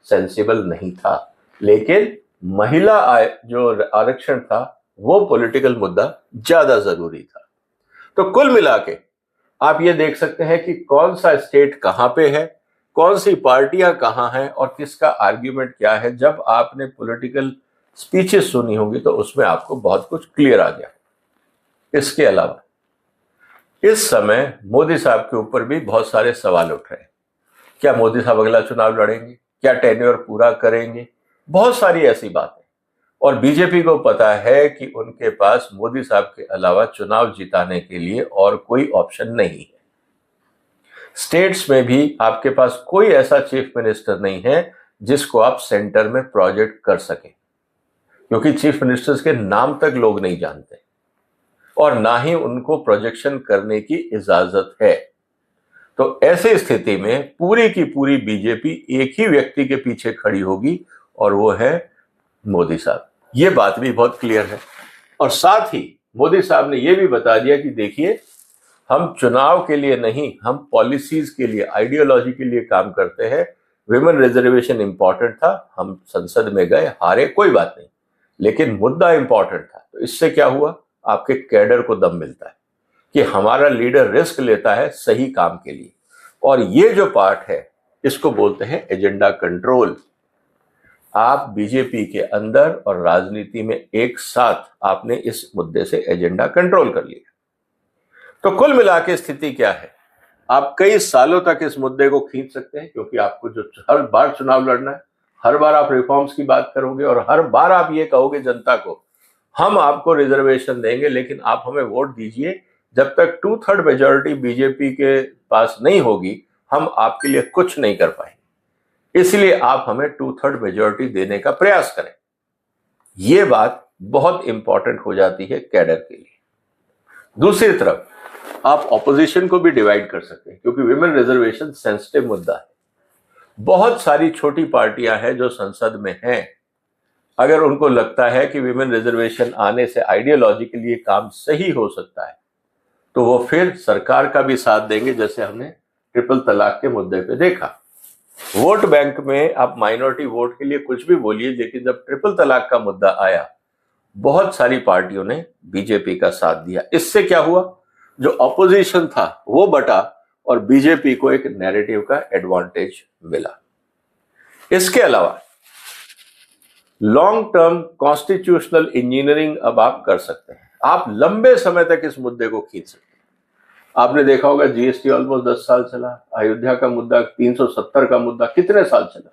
Sensible नहीं था, लेकिन महिला जो आरक्षण था वो पॉलिटिकल मुद्दा ज्यादा जरूरी था। तो कुल मिला के आप ये देख सकते हैं कि कौन सा स्टेट कहां पे है, कौन सी पार्टियां कहां हैं और किसका आर्ग्यूमेंट क्या है। जब आपने पॉलिटिकल स्पीचेस सुनी होंगी तो उसमें आपको बहुत कुछ क्लियर आ गया। इसके अलावा इस समय मोदी साहब के ऊपर भी बहुत सारे सवाल उठ रहे हैं। क्या मोदी साहब अगला चुनाव लड़ेंगे? क्या टेन्योर पूरा करेंगे? बहुत सारी ऐसी बातें। और बीजेपी को पता है कि उनके पास मोदी साहब के अलावा चुनाव जिताने के लिए और कोई ऑप्शन नहीं है। स्टेट्स में भी आपके पास कोई ऐसा चीफ मिनिस्टर नहीं है जिसको आप सेंटर में प्रोजेक्ट कर सकें, क्योंकि चीफ मिनिस्टर्स के नाम तक लोग नहीं जानते और ना ही उनको प्रोजेक्शन करने की इजाजत है। तो ऐसी स्थिति में पूरी की पूरी बीजेपी एक ही व्यक्ति के पीछे खड़ी होगी और वो है मोदी साहब। ये बात भी बहुत क्लियर है। और साथ ही मोदी साहब ने यह भी बता दिया कि देखिए, हम चुनाव के लिए नहीं, हम पॉलिसीज के लिए, आइडियोलॉजी के लिए काम करते हैं। विमेन रिजर्वेशन इंपॉर्टेंट था, हम संसद में गए, हारे, कोई बात नहीं, लेकिन मुद्दा इंपॉर्टेंट था। तो इससे क्या हुआ? आपके कैडर को दम मिलता है कि हमारा लीडर रिस्क लेता है सही काम के लिए। और ये जो पार्ट है इसको बोलते हैं एजेंडा कंट्रोल। आप बीजेपी के अंदर और राजनीति में एक साथ आपने इस मुद्दे से एजेंडा कंट्रोल कर लिया। तो कुल मिला के स्थिति क्या है? आप कई सालों तक इस मुद्दे को खींच सकते हैं, क्योंकि आपको जो हर बार चुनाव लड़ना है, हर बार आप रिफॉर्म्स की बात करोगे और हर बार आप ये कहोगे जनता को हम आपको रिजर्वेशन देंगे, लेकिन आप हमें वोट दीजिए। जब तक 2/3 मेजोरिटी बीजेपी के पास नहीं होगी हम आपके लिए कुछ नहीं कर पाएंगे, इसलिए आप हमें 2/3 मेजोरिटी देने का प्रयास करें। यह बात बहुत इंपॉर्टेंट हो जाती है कैडर के लिए। दूसरी तरफ आप ऑपोजिशन को भी डिवाइड कर सकते हैं, क्योंकि विमेन रिजर्वेशन सेंसिटिव मुद्दा है। बहुत सारी छोटी पार्टियां हैं जो संसद में हैं। अगर उनको लगता है कि विमेन रिजर्वेशन आने से आइडियोलॉजी के लिए काम सही हो सकता है तो वो फिर सरकार का भी साथ देंगे, जैसे हमने ट्रिपल तलाक के मुद्दे पे देखा। वोट बैंक में आप माइनॉरिटी वोट के लिए कुछ भी बोलिए, लेकिन जब ट्रिपल तलाक का मुद्दा आया बहुत सारी पार्टियों ने बीजेपी का साथ दिया। इससे क्या हुआ? जो अपोजिशन था वो बटा और बीजेपी को एक नैरेटिव का एडवांटेज मिला। इसके अलावा लॉन्ग टर्म कॉन्स्टिट्यूशनल इंजीनियरिंग अब आप कर सकते हैं। आप लंबे समय तक इस मुद्दे को खींच सकते हैं। आपने देखा होगा जीएसटी ऑलमोस्ट 10 साल चला, अयोध्या का मुद्दा 370 का मुद्दा कितने साल चला।